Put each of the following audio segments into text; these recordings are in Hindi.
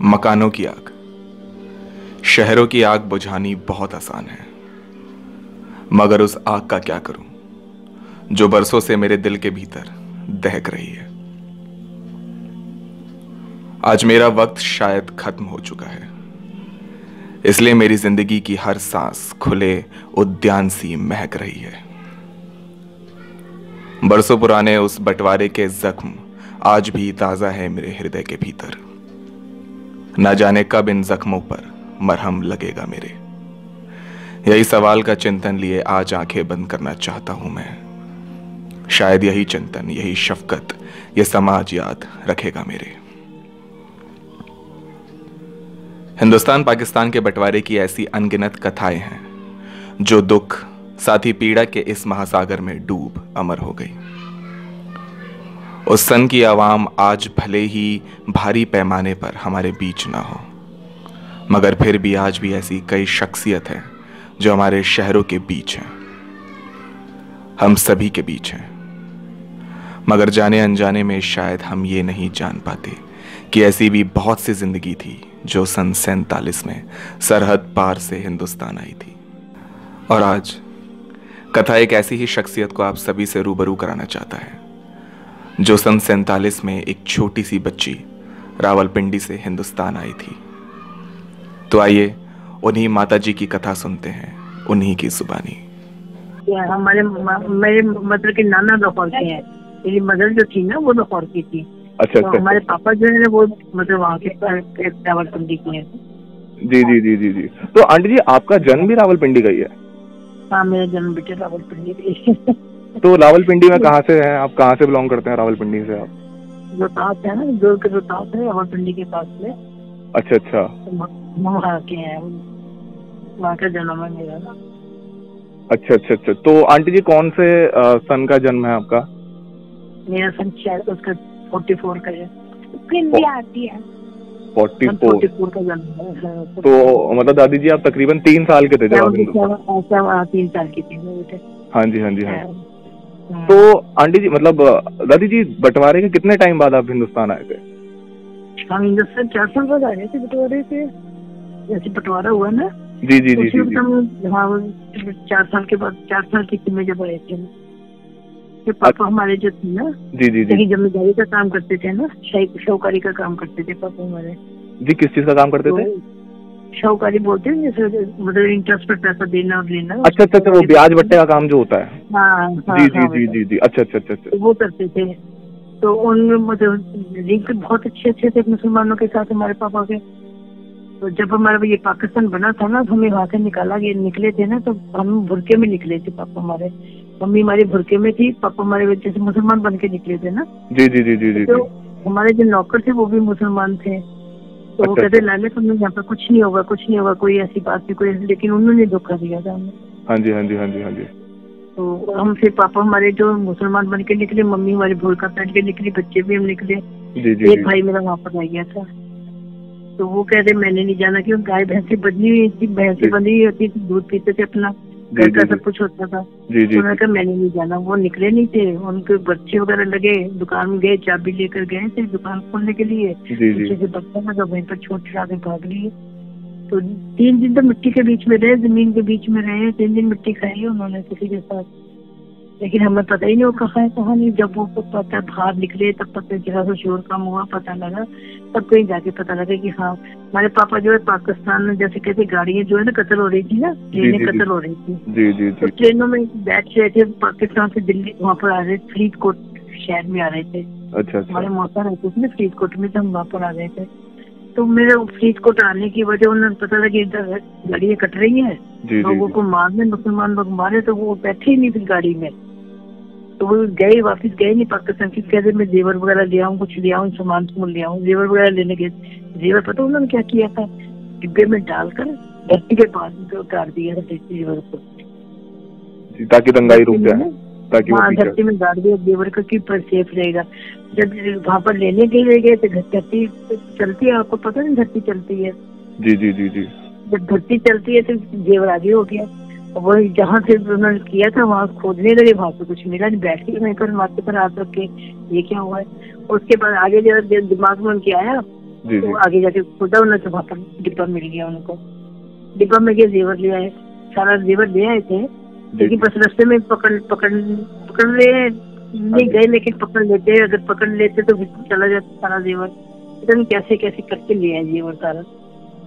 मकानों की आग, शहरों की आग बुझानी बहुत आसान है, मगर उस आग का क्या करूं जो बरसों से मेरे दिल के भीतर दहक रही है। आज मेरा वक्त शायद खत्म हो चुका है, इसलिए मेरी जिंदगी की हर सांस खुले उद्यान सी महक रही है। बरसों पुराने उस बंटवारे के जख्म आज भी ताजा है मेरे हृदय के भीतर। ना जाने कब इन जख्मों पर मरहम लगेगा मेरे। यही सवाल का चिंतन लिए आज आंखें बंद करना चाहता हूं मैं। शायद यही चिंतन, यही शफकत ये समाज याद रखेगा मेरे। हिंदुस्तान पाकिस्तान के बंटवारे की ऐसी अनगिनत कथाएं हैं जो दुख साथ ही पीड़ा के इस महासागर में डूब अमर हो गई। उस सन की आवाम आज भले ही भारी पैमाने पर हमारे बीच ना हो, मगर फिर भी आज भी ऐसी कई शख्सियत हैं जो हमारे शहरों के बीच हैं, हम सभी के बीच हैं। मगर जाने अनजाने में शायद हम ये नहीं जान पाते कि ऐसी भी बहुत सी जिंदगी थी जो सन 47 में सरहद पार से हिंदुस्तान आई थी। और आज कथा एक ऐसी ही शख्सियत को आप सभी से रूबरू कराना चाहता है जो सन 47 में एक छोटी सी बच्ची रावलपिंडी से हिंदुस्तान आई थी। तो आइए उन्हीं माता जी की कथा सुनते हैं, उन्हीं की जुबानी। मेरे मदर के नाना लाहौर के हैं। मेरी मदर जो थी ना वो लाहौर की थी। अच्छा, तो हमारे पापा जो है वो मतलब वहाँ के रावलपिंडी के हैं। जी जी जी जी जी। तो आंटी जी, आपका जन्म भी रावलपिंडी का ही है? हाँ, मेरा जन्म बेटे रावलपिंडी का। तो रावलपिंडी में कहाँ से हैं आप? कहाँ से बिलोंग करते हैं रावलपिंडी से आप? रोहतास है ना, जोर के रोहतास है रावलपिंडी के पास में। अच्छा अच्छा। वहाँ के हैं, वहाँ का जन्म है मेरा ना। अच्छा अच्छा अच्छा। तो आंटी जी कौन से सन का जन्म है आपका? मेरा सन शायद उसका 44 का है। भी आती है 44 का जन्म है। तो मतलब दादी जी आप तकरीबन 3 साल के थे जब आप 3 साल की थी बेटे। हाँ जी हाँ जी हाँ। तो आंटी जी मतलब दादी जी बंटवारे के कितने टाइम बाद आप हिंदुस्तान आए थे? हम हिंदुस्तान 4 साल बाद आए थे बंटवारे से। जैसे बंटवारा हुआ ना, जी जी जी जी। हाँ, 4 साल के बाद, 4 साल की में जब आए थे। पापा हमारे जो थे ना, जी जी जी, जमींदारी का काम करते थे ना, शाहूकारी का काम करते थे पापा हमारे। जी किस चीज का काम करते थे? शाहूकारी बोलते हैं, जैसे मतलब इंटरेस्ट पर पैसा देना और लेना। अच्छा अच्छा अच्छा, वो ब्याज बट्टे का काम जो होता है। हाँ जी जी जी जी जी। अच्छा अच्छा अच्छा अच्छा। वो करते थे। तो उनमें मतलब लिंक बहुत अच्छे थे मुसलमानों के साथ हमारे पापा के। तो जब हमारा ये पाकिस्तान बना था ना, तो हमें वहाँ से निकले थे ना, तो हम बुरके में निकले थे। पापा हमारे, मम्मी हमारी बुरके में थी, पापा हमारे जैसे मुसलमान बन के निकले थे ना। जी जी जी जी जी। तो हमारे जो नौकर थे वो भी मुसलमान थे। तो वो कहते लाले तुमने यहाँ पे कुछ नहीं होगा, कुछ नहीं होगा, कोई ऐसी बात नहीं, कोई। लेकिन उन्होंने धोखा दिया था हमें। हाँ जी हाँ जी हाँ जी हाँ जी। तो हम फिर पापा हमारे जो मुसलमान बन के निकले, मम्मी हमारी बुर्का पहन के निकली, बच्चे भी हम निकले। जी जी। एक भाई मेरा वहाँ पर रह गया था। तो वो कहते मैंने नहीं जाना, क्यों? गाय भैंसी बंधी हुई थी, भैंसी बंधी हुई होती थी, दूध पीते थे अपना, घर का सब कुछ होता था। जी जी। उन्होंने कहा मैंने नहीं जाना। वो निकले नहीं थे, उनके बच्चे वगैरह लगे, दुकान में गए, चाबी लेकर गए थे दुकान खोलने के लिए। पीछे से बच्चा लगा, वहीं पर छोड़ छुड़ा के भाग लिए। तो 3 दिन तो मिट्टी के बीच में रहे, जमीन के बीच में रहे। 3 दिन मिट्टी खाई उन्होंने किसी के साथ, लेकिन हमें पता ही नहीं वो कहाँ है कहाँ नहीं। जब वो पता बाहर निकले तब पता चला, तो शोर कम हुआ, पता लगा, तब कहीं जाके पता लगा कि हाँ हमारे पापा जो है पाकिस्तान में, जैसे कहते गाड़ियाँ जो है ना कत्ल हो रही थी ना, ट्रेनें कत्ल हो रही थी। जी जी। तो ट्रेनों में बैठ रहे थे, पाकिस्तान से दिल्ली वहाँ पर आ रहे, फरीदकोट शहर में आ रहे थे। अच्छा। हमारे मौसा रहते थे फरीदकोट में, तो हम वहाँ पर आ गए थे। तो मेरे फरीदकोट आने की वजह उन्हें पता लगा इधर गाड़ियाँ कट रही है, लोगों को मारने, मुसलमान लोग मारे। तो वो बैठे ही नहीं फिर गाड़ी में। तो वो गए, वापस गए नहीं पाकिस्तान की। कहते मैं जेवर वगैरह ले आऊँ, कुछ ले आऊँ, सामान ले आऊँ। जेवर वगैरह लेने गए। जेवर पता उन्होंने क्या किया था? डिब्बे में डालकर धरती के पास उतार दिया था जेवर को, ताकि दंगाई रुक जाए, ताकि वहाँ धरती में डाल दिया जेवर का कि पर सेफ रहेगा। जब वहाँ पर लेने के लिए गए तो धरती चलती है, आपको पता नहीं धरती चलती है। जी जी जी जी। जब धरती चलती है तो जेवर आगे हो गया। वही जहाँ से उन्होंने किया था वहाँ खोदने लगे, वहाँ पे कुछ मिला नहीं। बैठ के वहीं पर माथे पर हाथ रख के ये क्या हुआ है। उसके बाद आगे जब दिमाग में उनके आया तो आगे जाके खोदा उन्होंने, तो वहाँ पर डिब्बा मिल गया उनको। डिब्बा में गए, जेवर ले आए, सारा जेवर ले आए थे, लेकिन बस रास्ते में पकड़ ले नहीं गए, लेकिन पकड़ लेते, अगर पकड़ लेते तो चला जाता सारा जेवर। पता नहीं कैसे कैसे करके ले आए जेवर सारा।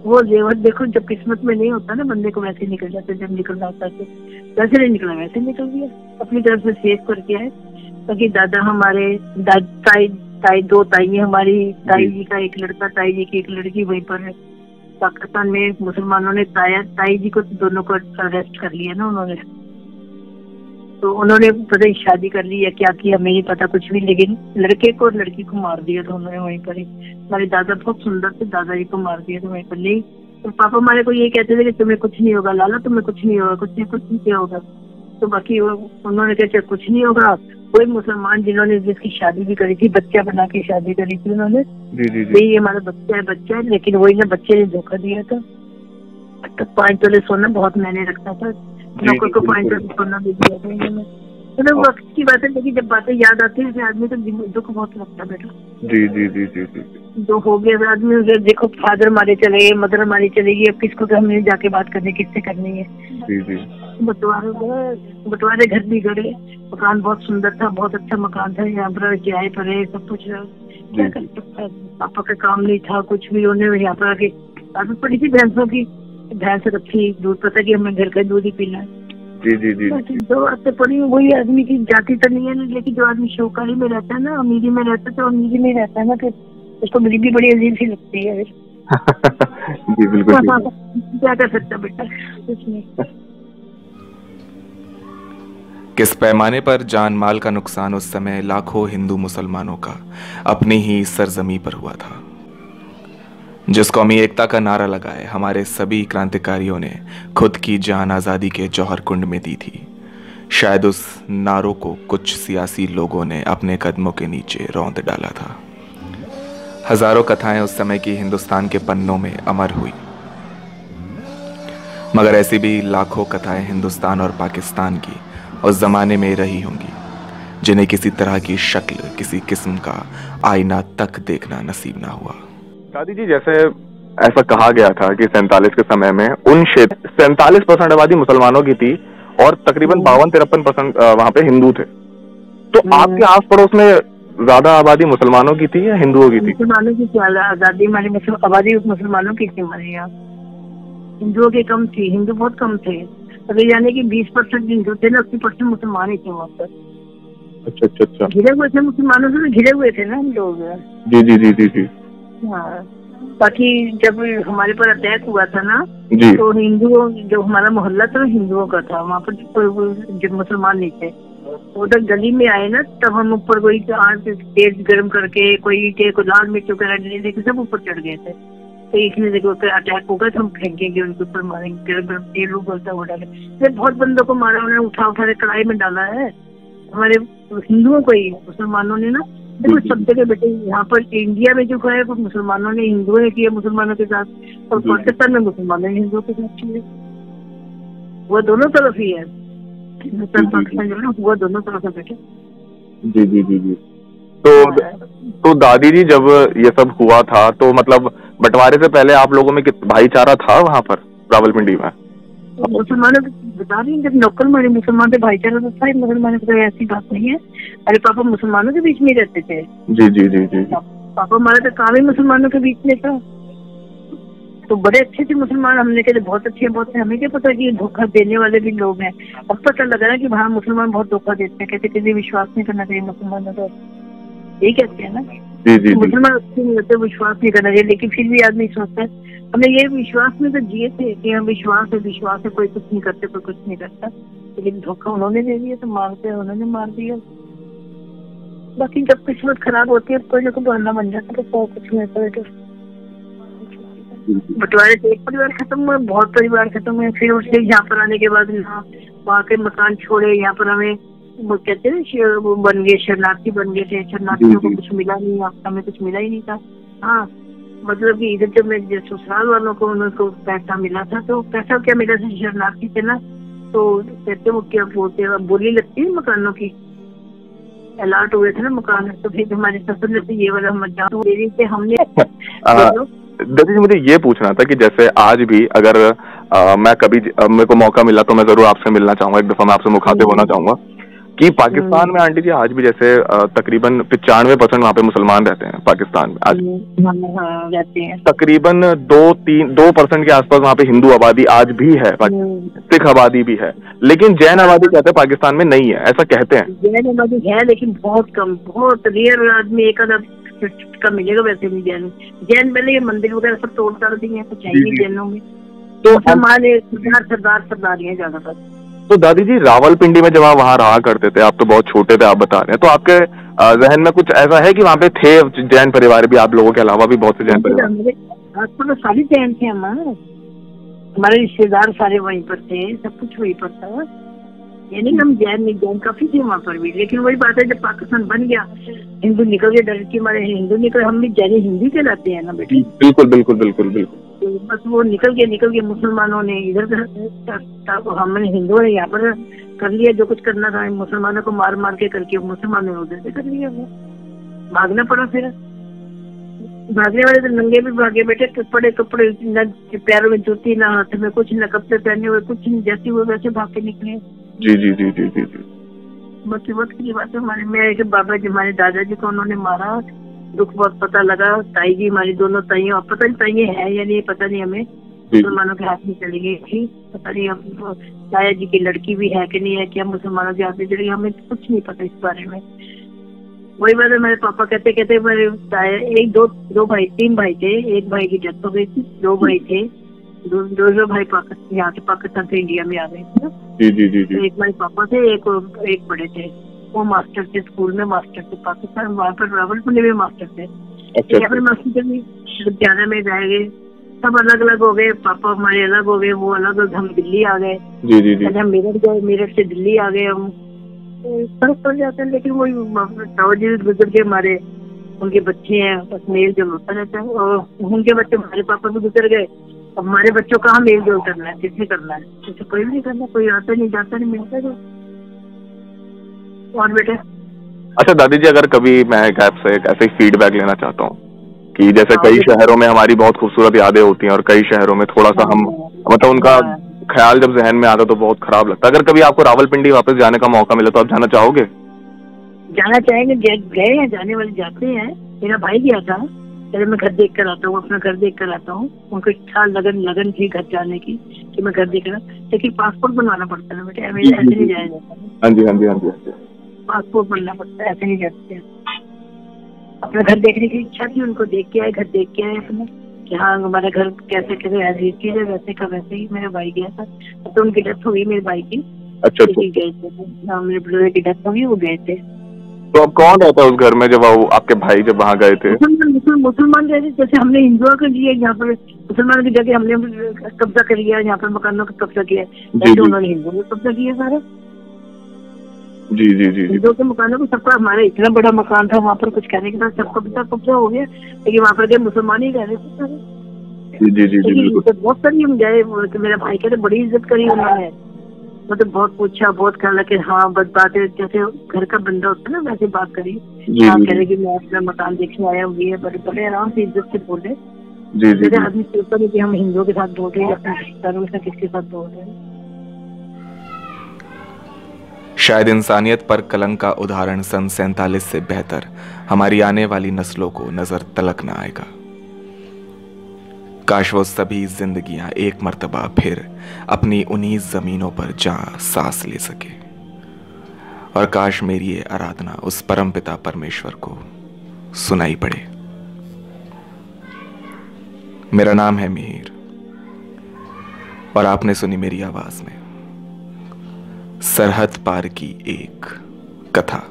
वो जेवर देखो, जब किस्मत में नहीं होता ना बंदे को, वैसे निकल जाते, जब निकलना होता है वैसे नहीं निकला, वैसे निकल गया। अपनी तरफ से सेव करके आए, ताकि दादा हमारे ताई दो ताई हमारी, ताई जी का एक लड़का, ताई जी की एक लड़की वहीं पर है पाकिस्तान में। मुसलमानों ने ताई जी को दोनों को अरेस्ट कर लिया ना उन्होंने, तो उन्होंने पता ही शादी कर ली या क्या किया हमें नहीं पता कुछ भी, लेकिन लड़के को और लड़की को मार दिया था उन्होंने वहीं पर ही। हमारे दादा बहुत सुंदर थे, दादाजी को मार दिया था वहीं पर। नहीं, तो पापा हमारे को ये कहते थे कि तुम्हें कुछ नहीं होगा लाला, तुम्हें कुछ नहीं होगा, कुछ नहीं क्या होगा। तो बाकी उन्होंने कहते कुछ नहीं होगा। कोई मुसलमान जिन्होंने जिसकी शादी भी करी थी, बच्चा बना के शादी करी थी उन्होंने, ये हमारा बच्चा है, लेकिन वही ना बच्चे ने धोखा दिया था। तो 5 तोले सोना बहुत मैंने रखता था, नौकर को 5 तोले सोना भी दिया था उन्होंने। मतलब वक्त की बात है, लेकिन जब बातें याद आती है आदमी तो दुख बहुत लगता है बेटा। जी जी जी जी जी जो हो गया आदमी, देखो फादर हमारे चले गए, मदर हमारी चली गई, अब किसको तो हमने जाके बात करनी, किससे करनी है। जी जी बंटवारे घर भी गड़े, मकान बहुत सुंदर था, बहुत अच्छा मकान था, यहाँ पर किराए पर है, सब कुछ क्या कर सकता है। पापा का काम नहीं था कुछ भी, उन्हें यहाँ पर आके आदत पड़ी थी भैंसों की, भैंस रखी, दूध, पता कि हमें घर का दूध ही पीना है। जी जी जी जो बातें पड़ी वही आदमी की जाति तो नहीं है, लेकिन जो आदमी शौकारी में रहता है ना, अमीरी में रहता है, तो अमीरी में रहता है ना, फिर उसको मेरी भी बड़ी अजीब सी लगती है। जी बिल्कुल क्या कर सकता बेटा, कुछ नहीं। किस पैमाने पर जान माल का नुकसान उस समय लाखों हिंदू मुसलमानों का अपनी ही सरजमी पर हुआ था। जिस कौमी एकता का नारा लगाए हमारे सभी क्रांतिकारियों ने खुद की जान आज़ादी के जौहर कुंड में दी थी, शायद उस नारों को कुछ सियासी लोगों ने अपने कदमों के नीचे रौंद डाला था। हजारों कथाएं उस समय की हिंदुस्तान के पन्नों में अमर हुई, मगर ऐसी भी लाखों कथाएं हिंदुस्तान और पाकिस्तान की उस जमाने में रही होंगी, जिन्हें किसी तरह की शक्ल, किसी किस्म का आईना तक देखना नसीब ना हुआ। दादी जी, जैसे ऐसा कहा गया था कि 47 के समय में उन क्षेत्र 47% आबादी मुसलमानों की थी और तकरीबन 52-53% वहाँ पे हिंदू थे, तो आपके आस पड़ोस में ज्यादा आबादी मुसलमानों की थी या हिंदुओं की थी? मुसलमानों की आबादी, हमारी आबादी मुसलमानों की थी हमारे यहाँ, हिंदुओं की कम थी, हिंदू बहुत कम थे। अगर यानी कि 20% हिंदू थे ना, 80% मुसलमान ही थे वहाँ पर। अच्छा अच्छा अच्छा, घिरे हुए थे मुसलमानों से, घिरे हुए थे ना हम लोग। जी जी जी जी जी हाँ। बाकी जब हमारे पर अटैक हुआ था ना, तो हिंदुओं, जो हमारा मोहल्ला था हिंदुओं का था, वहाँ पर जब मुसलमान नहीं थे, उधर गली में आए ना, तब हम ऊपर कोई तेज गर्म करके कोई लाल मिर्च वगैरह लेके सब ऊपर चढ़ गए थे। तो इसने देखो अटैक होगा तो हम फेंकेंगे उनके ऊपर, मारेंगे, गर्म तेल उगलता हुआ डाले। बहुत बंदों को मारा, उन्हें उठा उठा कढ़ाई में डाला है हमारे हिंदुओं को ही, मुसलमानों ने ना। देखो सब जगह बेटे, यहाँ पर इंडिया में जो है वो मुसलमानों ने हिंदुओं ने किया मुसलमानों के साथ, और पाकिस्तान में मुसलमानों ने हिंदुओं के साथ किया। वो दोनों तरफ ही है, हिंदुस्तान पाकिस्तान जो है वो दोनों तरफ है बेटे। जी जी जी जी तो दादी जी, जब ये सब हुआ था तो मतलब बंटवारे से पहले आप लोगों में भाईचारा था वहाँ पर रावलपिंडी में? मुसलमानों बता रही, जब लोकल हमारे मुसलमान थे, भाईचारा तो था, मुसलमानों की ऐसी बात नहीं है। अरे पापा मुसलमानों के बीच में रहते थे। जी जी जी जी पापा हमारा तो काम ही मुसलमानों के बीच में था, तो बड़े अच्छे थे मुसलमान। हमने कहते बहुत अच्छे बहुत थे, हमें क्या पता कि धोखा देने वाले भी लोग हैं। अब पता लग रहा है कि वहाँ मुसलमान बहुत धोखा देते हैं, कहते किसी विश्वास नहीं करना चाहिए मुसलमानों पर, यही कहते हैं ना। मुसलमान अच्छे नहीं होते, विश्वास नहीं करना चाहिए, लेकिन फिर भी आदमी सोचता है। हमने ये विश्वास में तो जिए थे कि हम विश्वास है, कोई कुछ नहीं करते, कोई कुछ नहीं करता, लेकिन धोखा उन्होंने दे दिया, तो मारते हैं उन्होंने मार दिया। बाकी जब किस्मत खराब होती है कोई ना कोई बहाना बन जाता है, तो कुछ नहीं होता। बंटवारे से एक परिवार खत्म हुआ, बहुत परिवार खत्म हुए। फिर उससे यहाँ पर आने के बाद वहाँ के मकान छोड़े, यहाँ पर हमें वो कहते हैं वो बन गए, शरणार्थी बन गए थे। शरणार्थियों को कुछ मिला नहीं, हमें कुछ मिला ही नहीं था। हाँ, मतलब कि इधर जब मैं ससुराल वालों को उनको पैसा मिला था, तो पैसा क्या मिला था, शरणार्थी थे ना, तो कहते वो क्या बोलते हैं, बोली लगती है मकानों की, अलर्ट हुए थे ना मकान, तो फिर हमारे ससुर ने तो ये वाला मजा से हमने दादी जी मुझे ये पूछना था कि जैसे आज भी अगर मैं कभी मेरे को मौका मिला तो मैं जरूर आपसे मिलना चाहूंगा, एक दफा मैं आपसे मुखातिब होना चाहूंगा कि पाकिस्तान में आंटी जी आज भी जैसे तकरीबन 95% वहाँ पे मुसलमान रहते हैं पाकिस्तान में आज रहते हैं। तकरीबन 2% के आसपास वहाँ पे हिंदू आबादी आज भी है, सिख आबादी भी है, लेकिन जैन आबादी कहते हैं पाकिस्तान में नहीं है, ऐसा कहते हैं। जैन आबादी है लेकिन बहुत कम, बहुत रेयर आदमी एक आधा का मिलेगा, वैसे नहीं जैन। जैन पहले ये मंदिर वगैरह सब तोड़ ताड़ दिए हैं, कुछ है ही नहीं जैनों में, तो हमारे सरदार ही है ज्यादातर। तो दादी जी रावलपिंडी में जब आप वहाँ रहा करते थे, आप तो बहुत छोटे थे आप बता रहे हैं, तो आपके जहन में कुछ ऐसा है कि वहाँ पे थे जैन परिवार भी, आप लोगों के अलावा भी बहुत से जैन परिवार? तो सारे जैन थे हमारे रिश्तेदार सारे वहीं पर थे, सब कुछ वहीं पर था, ये नहीं हम जैन काफी थे वहाँ पर भी। लेकिन वही बात है जब पाकिस्तान बन गया, हिंदू निकल गए, डर के हमारे हिंदू निकले, हम भी जैन हिंदी कहलाते हैं ना बेटे। बिल्कुल बिल्कुल बिल्कुल बिल्कुल। तो बस वो निकल गए मुसलमानों ने इधर, हमने हिंदुओं ने यहाँ पर कर लिया जो कुछ करना था, मुसलमानों को मार मार के करके मुसलमानों ने उधर से कर लिया, वो भागना पड़ा। फिर भागने वाले तो नंगे भी भागे बेटे, कपड़े न पैरों में जूती, ना हाथ में कुछ, न कपड़े पहने हुए कुछ, जैसे हुए वैसे भाग के निकले। जी जी जी जी जी जी। मुसीबत की बात है हमारे, मेरे बाबा जी हमारे दादाजी को उन्होंने मारा, दुख बहुत पता लगा। ताई जी हमारी दोनों ताइयां, पता नहीं ताइयां है या नहीं पता नहीं, हमें मुसलमानों के हाथ में चली गई थी, पता नहीं अब ताया जी की लड़की भी है कि नहीं है, क्या मुसलमानों के हाथ में चली गई, हमें कुछ नहीं पता इस बारे में। वही बात है, मेरे पापा कहते मेरे एक दो भाई, 3 भाई थे, एक भाई की डेथ हो गई थी, 2 भाई थे, दो भाई पाकिस्तान, यहाँ से पाकिस्तान से इंडिया में आ गए थे। जी जी जी जी। एक भाई पापा थे, एक बड़े थे, वो मास्टर थे, स्कूल में मास्टर थे पाकिस्तान, वहाँ पर रावलपिंडी में मास्टर थे। यहाँ पर मास्टर विद्यालय में जाएंगे, सब अलग अलग हो गए, पापा हमारे अलग हो गए, वो अलग, हम दिल्ली आ गए। जी जी जी। हम मेरठ गए, मेरठ से दिल्ली आ गए हम, फर्क पड़ जाता है। लेकिन वही ताऊजी गुजर के हमारे, उनके बच्चे हैं, बस मेल जोल होता रहता है, और उनके बच्चे हमारे पापा भी गुजर गए, अब हमारे बच्चों का मेल जोल करना है, किससे करना है, किसी कोई भी नहीं करना, कोई आता नहीं जाता नहीं मिलता जो। और बेटे अच्छा दादी जी, अगर कभी मैं एक आपसे ऐसे ही फीडबैक लेना चाहता हूँ कि जैसे कई शहरों में हमारी बहुत खूबसूरत यादें होती हैं और कई शहरों में थोड़ा सा हम मतलब उनका ख्याल जब जहन में आता तो बहुत खराब लगता है, अगर कभी आपको रावलपिंडी वापस जाने का मौका मिले तो आप जाना चाहोगे? जाना चाहेंगे, गए हैं, जाने वाले जाते हैं। मेरा भाई गया था, पहले मैं घर देख कर आता हूँ, अपना घर देख कर आता हूँ, उनको इच्छा लगन थी घर जाने की कि मैं घर देख कर, लेकिन पासपोर्ट बनवाना पड़ता है बेटे, ऐसे नहीं जाया जाता। हाँ जी हाँ जी हाँ जी, पासपोर्ट बनना पड़ता है, ऐसे नहीं जाते। अपना घर देखने की इच्छा थी, उनको देख के आए, घर देख के आए अपना कि हाँ हमारा घर कैसे चीज है, वैसे का वैसे ही। मेरा भाई गया था, तो उनकी डेथ हो गई मेरे भाई की। अच्छा गए थे, मेरे ब्रदर की डेथ हो गई, वो गए थे। तो अब कौन रहता है उस घर में जब आपके भाई जब वहाँ गए थे? मुसलमान गए थे, जैसे हमने हिंदुओं के लिए यहाँ पर मुसलमान की जगह हमने कब्जा कर लिया, यहाँ पर मकानों का कब्जा किया, उन्होंने हिंदुओं ने कब्जा किया सारा। जी जी जी। हिंदुओं के मकानों को सबका, हमारा इतना बड़ा मकान था वहाँ पर, कुछ कहने के बाद सबका कब्जा हो गया, लेकिन वहाँ पर मुसलमान ही रह रहे थे सारे। जी जी जी। बहुत सारी हम गए, मेरा भाई कहते बड़ी इज्जत करी उन्होंने, मतलब बहुत पूछा, बहुत कहने लगे हाँ बात है, जैसे घर का बंदा होता है ना वैसे बात करी। कह रहे कि मैं अपना मकान देखने आया हूँ, ये बड़े आराम से इज्जत से बोले। मेरे आदमी सोचता है कि हम हिंदुओं के साथ बोल रहे हैं, अपने रिश्तेदारों के साथ किसके साथ बोल रहे हैं। शायद इंसानियत पर कलंक का उदाहरण सन 47 से बेहतर हमारी आने वाली नस्लों को नजर तलक न आएगा। काश वो सभी जिंदगियां एक मर्तबा फिर अपनी उन्हीं जमीनों पर जा सांस ले सके, और काश मेरी ये आराधना उस परमपिता परमेश्वर को सुनाई पड़े। मेरा नाम है मिहिर, और आपने सुनी मेरी आवाज में सरहद पार की एक कथा।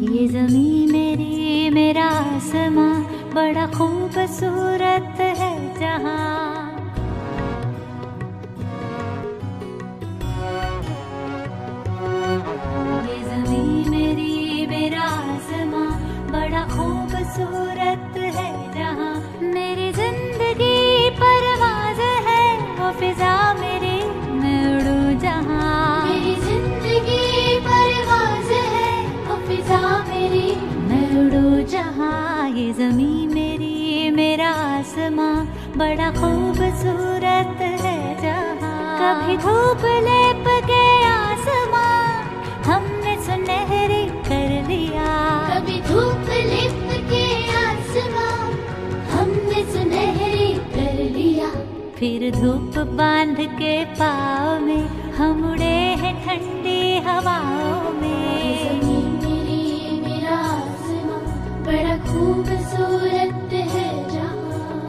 ये ज़मीं मेरी, मेरा आसमां, बड़ा खूबसूरत है जहां। ये ज़मीं मेरी, मेरा आसमां, बड़ा खूबसूरत है जहां। मेरी जिंदगी बड़ा खूबसूरत है जहाँ। कभी धूप लेप के आसमां हमने सुनहरी कर लिया, कभी धूप लेप के आसमां हमने सुनहरी कर लिया। फिर धूप बांध के पाँव में हम उड़े हैं ठंडी हवाओं में। ज़मीन मेरी मेरा आसमां बड़ा खूबसूरत है जहाँ।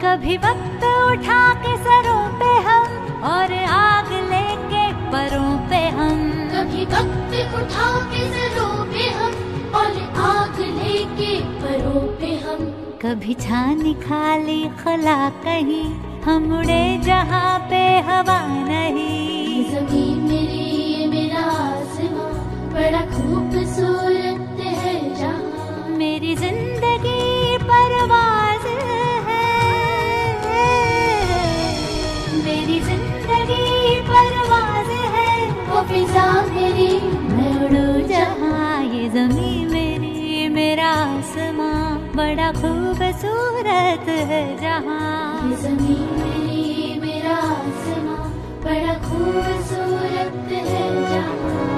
कभी वक्त उठा के सरों पे हम और आग लेके परों पे हम, कभी वक्त उठा के सरों पे हम और आग लेके परों पे हम। कभी छानी खाली खला कहीं हम उड़े जहाँ पे हवा नहीं। ज़मीन मेरी मेरा आसमां बड़ा खूबसूरत है जहाँ। मेरी जिंदगी परवाज़ है, मेरी जिंदगी परवाज़ है। वो फिजा मेरी मैं उड़ूं जहाँ, ये ज़मीन मेरी मेरा आसमां बड़ा खूबसूरत है जहाँ। ये ज़मीन मेरी मेरा आसमां बड़ा खूबसूरत है जहाँ।